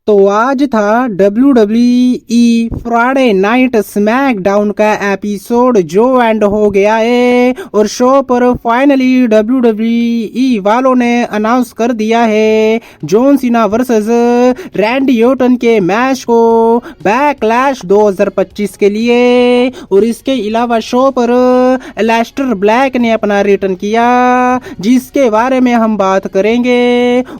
तो आज था WWE फ्राइडे नाइट स्मैकडाउन का एपिसोड जो एंड हो गया है और शो पर फाइनली WWE वालों ने अनाउंस कर दिया है John Cena versus Randy Orton के मैच को बैकलैश 2025 के लिए। और इसके अलावा शो पर एलेस्टर ब्लैक ने अपना रिटर्न किया जिसके बारे में हम बात करेंगे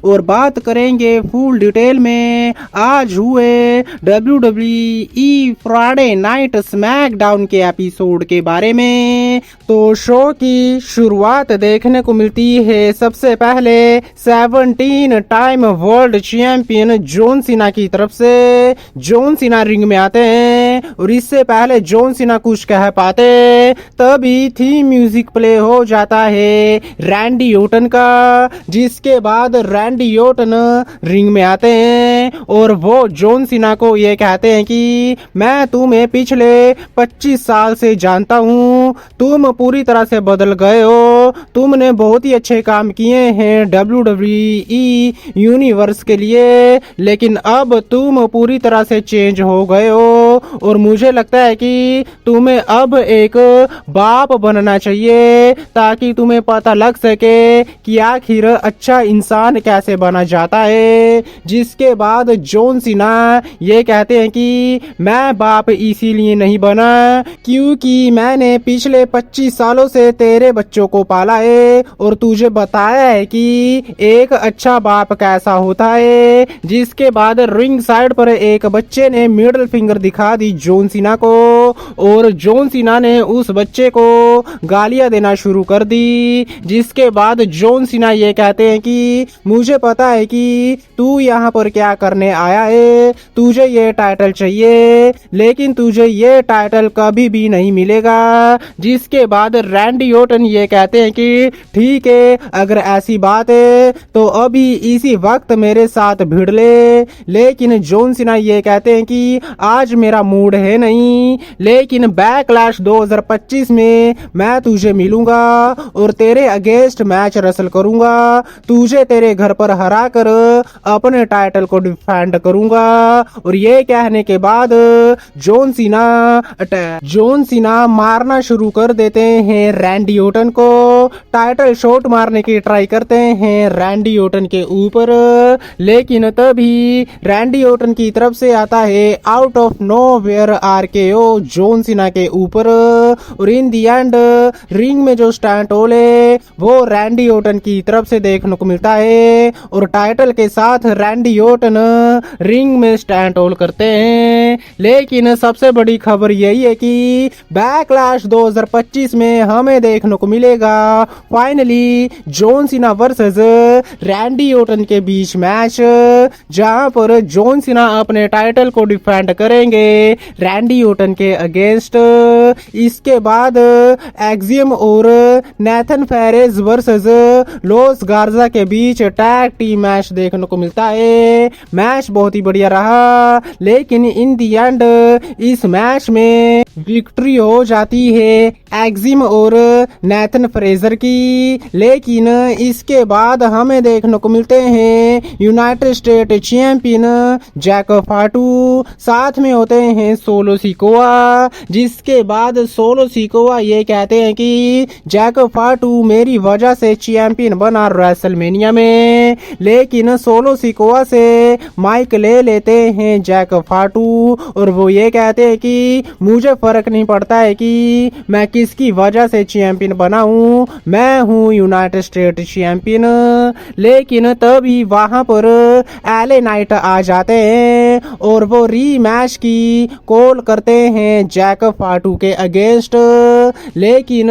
और बात करेंगे फुल डिटेल में आज हुए WWE फ्राइडे नाइट स्मैकडाउन के एपिसोड के बारे में। तो शो की शुरुआत देखने को मिलती है सबसे पहले 17 time world champion John Cena की तरफ से। जॉन सीना रिंग में आते हैं और इससे पहले जॉन सीना कुछ कह पाते तभी थीम म्यूजिक प्ले हो जाता है रैंडी ऑर्टन का, जिसके बाद रैंडी ऑर्टन रिंग में आते हैं और वो जॉन सीना को ये कहते हैं कि मैं तुम्हें पिछले 25 साल से जानता हूँ, तुम पूरी तरह से बदल गए हो, तुमने बहुत ही अच्छे काम किए हैं WWE यूनिवर्स के लिए, लेकिन अब तुम पूरी तरह से चेंज हो गए हो और मुझे लगता है कि तुम्हें अब एक बाप बनना चाहिए ताकि तुम्हें पता लग सके कि आखिर अच्छा इंसान कैसे बना जाता है। जिसके बाद जॉन सीना ये कहते हैं कि मैं बाप इसीलिए नहीं बना क्योंकि मैंने पिछले 25 सालों से तेरे बच्चों को पाला है और तुझे बताया है कि एक अच्छा बाप कैसा होता है। जिसके बाद रिंग साइड पर एक बच्चे ने मिडिल फिंगर दिखा दी जॉन सीना को और जॉन सीना ने उस बच्चे को गालियां देना शुरू कर दी। जिसके बाद जॉन सीना ये कहते हैं कि मुझे पता है कि तू यहाँ पर क्या करने आया है, तुझे ये टाइटल चाहिए लेकिन तुझे ये टाइटल कभी भी नहीं मिलेगा। जिसके बाद रैंडी ऑर्टन ये कहते हैं कि ठीक है, अगर ऐसी बात है तो अभी इसी वक्त मेरे साथ भिड़ ले। लेकिन जॉन सीना ये कहते हैं कि आज मेरा मूड है नहीं, लेकिन बैकलैश 2025 में मैं तुझे मिलूंगा और तेरे अगेंस्ट मैच रसल करूंगा, तुझे तेरे घर पर हरा कर अपने टाइटल को डिफेंड करूंगा। और ये कहने के बाद जॉन सीना मारना शुरू कर देते हैं रैंडी ऑर्टन को, टाइटल शॉट मारने की ट्राई करते हैं रैंडी ऑर्टन के ऊपर, लेकिन तभी रैंडी ऑर्टन की तरफ से आता है out of nowhere RKO John Cena के ऊपर। और इन दी एंड रिंग में जो स्टैंड होल है वो रैंडी ऑर्टन की तरफ से देखने को मिलता है और टाइटल के साथ रैंडी ऑर्टन रिंग में स्टैंड होल करते हैं। लेकिन सबसे बड़ी खबर यही है कि बैकलैश 2025 में हमें देखने को मिलेगा finally John Cena versus Randy Orton के बीच मैच, जहां पर जॉन सीना अपने टाइटल को डिफेंड करेंगे रैंडी ऑर्टन के अगेंस्ट। इसके बाद एक्सियम और नेथन फेरेज वर्सेस लोस गार्जा के बीच टैग टीम मैच देखने को मिलता है। मैच बहुत ही बढ़िया रहा लेकिन इन दी एंड इस मैच में विक्ट्री हो जाती है एक्सिम और नेथन फ्रेजर की। लेकिन इसके बाद हमें देखने को मिलते हैं यूनाइटेड स्टेट चैंपियन जैक फाटू, साथ में होते हैं सोलो सिकोआ। जिसके बाद सोलो सिकोआ ये कहते हैं कि जैक फाटू मेरी वजह से चैंपियन बना रेसलमेनिया में, लेकिन सोलो सिकोआ से माइक ले लेते हैं जैक फाटू और वो ये कहते हैं कि मुझे फर्क नहीं पड़ता है कि मैं किसकी वजह से चैंपियन बना हूँ, मैं हूँ यूनाइटेड स्टेट चैंपियन। लेकिन तभी वहां पर एले नाइट आ जाते हैं और वो रीमैच की कॉल करते हैं जैक फाटू के अगेंस्ट, लेकिन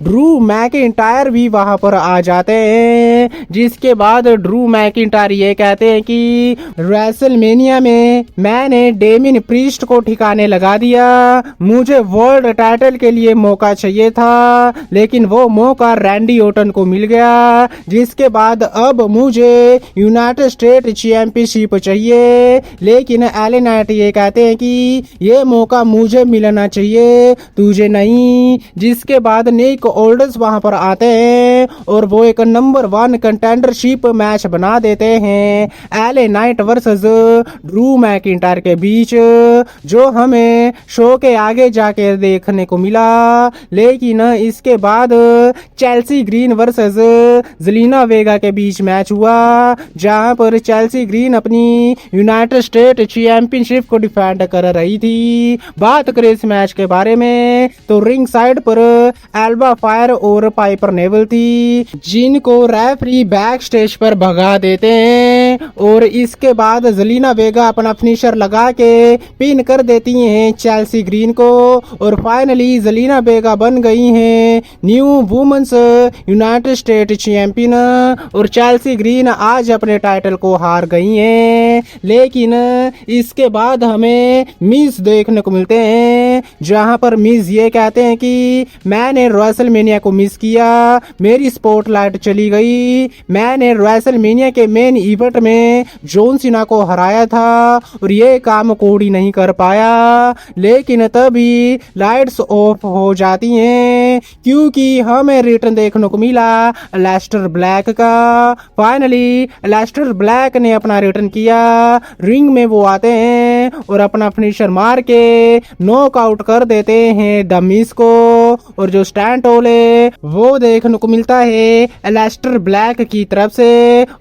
ड्रू मैकिंटायर भी वहां पर आ जाते हैं। जिसके बाद ड्रू मैकिंटायर ये कहते हैं कि रेसलमेनिया में मैंने डेमिन प्रीस्ट को ठिकाने लगा दिया, मुझे वर्ल्ड टाइटल के लिए मौका मौका चाहिए था, लेकिन वो मौका रैंडी ऑर्टन को मिल गया, जिसके बाद अब मुझे यूनाइटेड स्टेट चैंपियनशिप चाहिए। लेकिन एले नाइट ये कहते हैं कि ये मौका मुझे मिलना चाहिए, तुझे नहीं। जिसके बाद निक ओल्डर्स वहां पर आते हैं और वो एक नंबर 1 कंटेंडरशिप मैच बना देते हैं LA Knight versus Drew McIntyre के बीच, जो हमें शो के आगे जाके देखने को मिला। लेकिन इसके बाद चेल्सी ग्रीन वर्सेस जेलिना वेगा के बीच मैच हुआ, जहां पर चेल्सी ग्रीन अपनी यूनाइटेड स्टेट चैंपियनशिप को डिफेंड कर रही थी। बात करें इस मैच के बारे में तो रिंग साइड पर एल्बा फायर और पाइपर नेवल थी, जिनको रेफरी बैक स्टेज पर भगा देते हैं और इसके बाद जेलिना वेगा अपना फिनिशर लगा के पिन कर देती हैं चेल्सी ग्रीन को और फाइनली जेलिना वेगा बन गई हैं new women's United State champion और चेल्सी ग्रीन आज अपने टाइटल को हार गई हैं। लेकिन इसके बाद हमें मिस देखने को मिलते हैं, जहां पर मिस ये कहते हैं कि मैंने रेसलमेनिया को मिस किया, मेरी स्पॉटलाइट चली गई, मैंने रेसलमेनिया के मेन इवेंट में जॉन सीना को हराया था और ये काम कोडी नहीं कर पाया। लेकिन तभी लाइट्स ऑफ हो जाती हैं क्योंकि हमें रिटर्न देखने को मिला एलिस्टर ब्लैक का। फाइनली एलिस्टर ब्लैक ने अपना रिटर्न किया, रिंग में वो आते हैं और अपना फिनिशर मार के नॉकआउट कर देते हैं द मिस को और जो स्टैंड होल है वो देखने को मिलता है एलिस्टर ब्लैक की तरफ से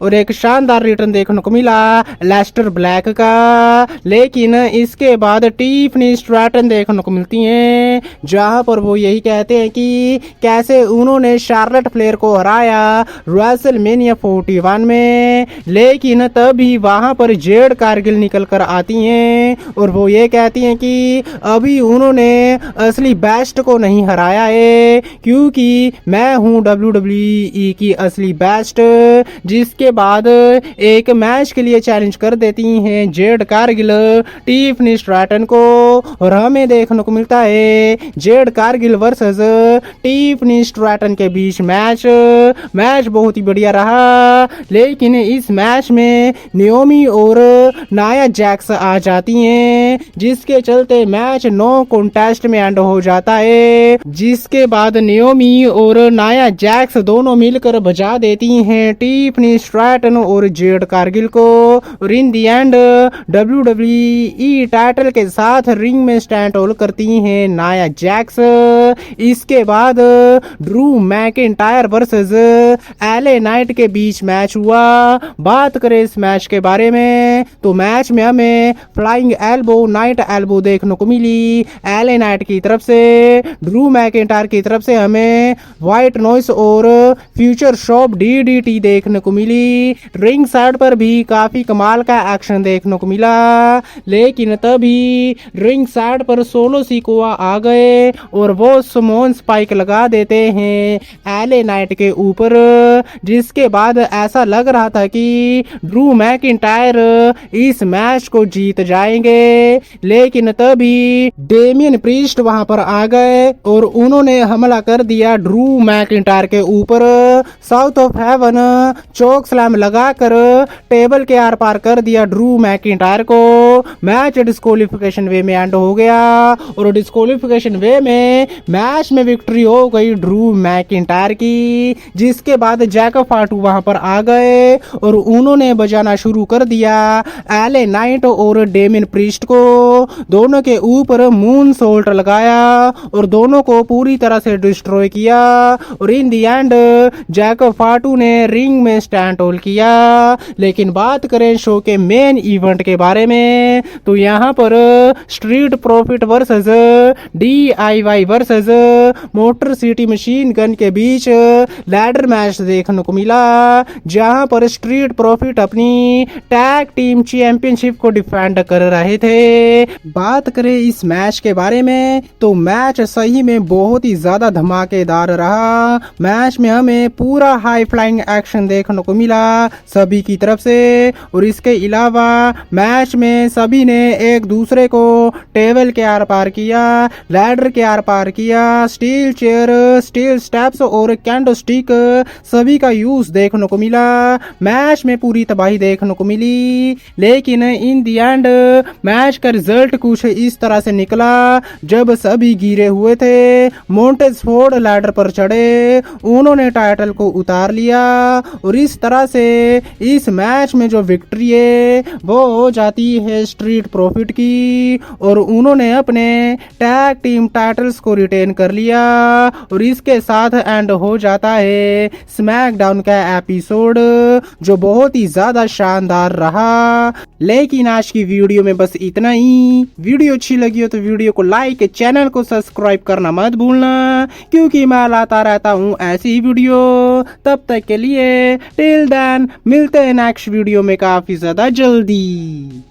और एक शानदार रिटर्न देखने को मिला एलिस्टर ब्लैक का। लेकिन इसके बाद टिफनी स्ट्रैटन देखने को मिलती हैं, जहां पर वो यही कहते हैं कि कैसे उन्होंने शार्लेट फ्लेयर को हराया रेसलमेनिया 41 में। लेकिन तभी वहां पर जेड कारगिल निकल कर आती हैं और वो ये कहती हैं कि अभी उन्होंने असली बेस्ट को नहीं हराया है क्योंकि मैं हूं WWE की असली बेस्ट। जिसके बाद एक मैच के लिए चैलेंज कर देती हैं जेड कारगिल टिफनी स्ट्रैटन को और हमें देखने को मिलता है Jade Cargill versus Tiffany Stratton के बीच मैच बहुत ही बढ़िया रहा। लेकिन इस मैच में नियोमी और नाया जैक्स आ जाती हैं, जिसके चलते मैच नो कॉन्टेस्ट में एंड हो जाता है। जिसके बाद नियोमी और नाया जैक्स दोनों मिलकर बजा देती हैं टिफनी स्ट्रैटन और जेड कारगिल को और इन दी एंड WWE टाइटल के साथ रिंग में स्टैंड होल्ड करती हैं नाया जैक्स। इसके बाद Drew McIntyre versus LA Knight के बीच मैच हुआ। बात करें इस मैच के बारे में तो मैच में हमें फ्लाइंग एल्बो नाइट एल्बो देखने को मिली एले नाइट की तरफ से, ड्रू मैकिंटायर की तरफ से हमें व्हाइट नॉइस और फ्यूचर शॉप DDT देखने को मिली। रिंग साइड पर भी काफी कमाल का एक्शन देखने को मिला। लेकिन तभी रिंग साइड पर सोलो सिकोआ आ गए और वो समोन स्पाइक लगा देते हैं एले नाइट के ऊपर, जिसके बाद ऐसा लग रहा था कि ड्रू मैकिंटायर इस मैच को जीत जाएंगे। लेकिन तभी डेमियन प्रीस्ट वहां पर आ गए और उन्होंने हमला कर दिया ड्रू मैकिंटायर के ऊपर। South of Heaven choke slam लगाकर टेबल के आर पार कर दिया ड्रू मैकिंटायर को। मैच डिस्क्वालिफिकेशन वे में एंड हो गया और डिस्क्वालिफिकेशन वे में मैच में विक्ट्री हो गई ड्रू मैकिंटायर की। जिसके बाद जैक फाटू वहां पर आ गए और उन्होंने बजाना शुरू कर दिया एले नाइट और डेमियन प्रीस्ट को। दोनों के ऊपर मून सोल्ट लगाया और दोनों को पूरी तरह से डिस्ट्रॉय किया और इन दी एंड जैक फाटू ने रिंग में स्टैंड होल्ड किया। लेकिन बात करें शो के मेन इवेंट के बारे में तो यहाँ पर street profit versus DIY versus motor city machine gun के बीच लैडर मैच देखने को मिला, जहां पर स्ट्रीट प्रॉफिट अपनी टैग टीम चैंपियनशिप को डिफेंड कर रहे थे। बात करें इस मैच के बारे में तो मैच सही में बहुत ही ज्यादा धमाकेदार रहा। मैच में हमें पूरा हाई फ्लाइंग एक्शन देखने को मिला सभी की तरफ तरफ से। और इसके अलावा मैच में सभी ने एक दूसरे को टेबल के आर पार किया, लैडर के आर पार किया, स्टील चेयर, स्टील स्टेप्स और कैंडल स्टिक सभी का यूज देखने को मिला। मैच में पूरी तबाही देखने को मिली, लेकिन इन दी एंड मैच का रिजल्ट कुछ इस तरह से निकला। जब सभी गिरे हुए थे, मोंटेज फोर्ड लैडर पर चढ़े, उन्होंने टाइटल को उतार लिया और इस तरह से इस मैच में जो विक्ट्री है वो हो जाती है स्ट्रीट प्रॉफिट की और उन्होंने अपने टैग टीम टाइटल्स को रिटेन कर लिया। और इसके साथ एंड हो जाता है स्मैकडाउन का एपिसोड, जो बहुत ही ज्यादा शानदार रहा। लेकिन आज की वीडियो में बस इतना ही। वीडियो अच्छी लगी हो तो वीडियो को लाइक, चैनल को सब्सक्राइब करना मत भूलना, क्योंकि मैं लाता रहता हूँ ऐसी ही वीडियो। तब तक के लिए टिल देन मिलते हैं नेक्स्ट वीडियो में काफी ज्यादा जल्दी।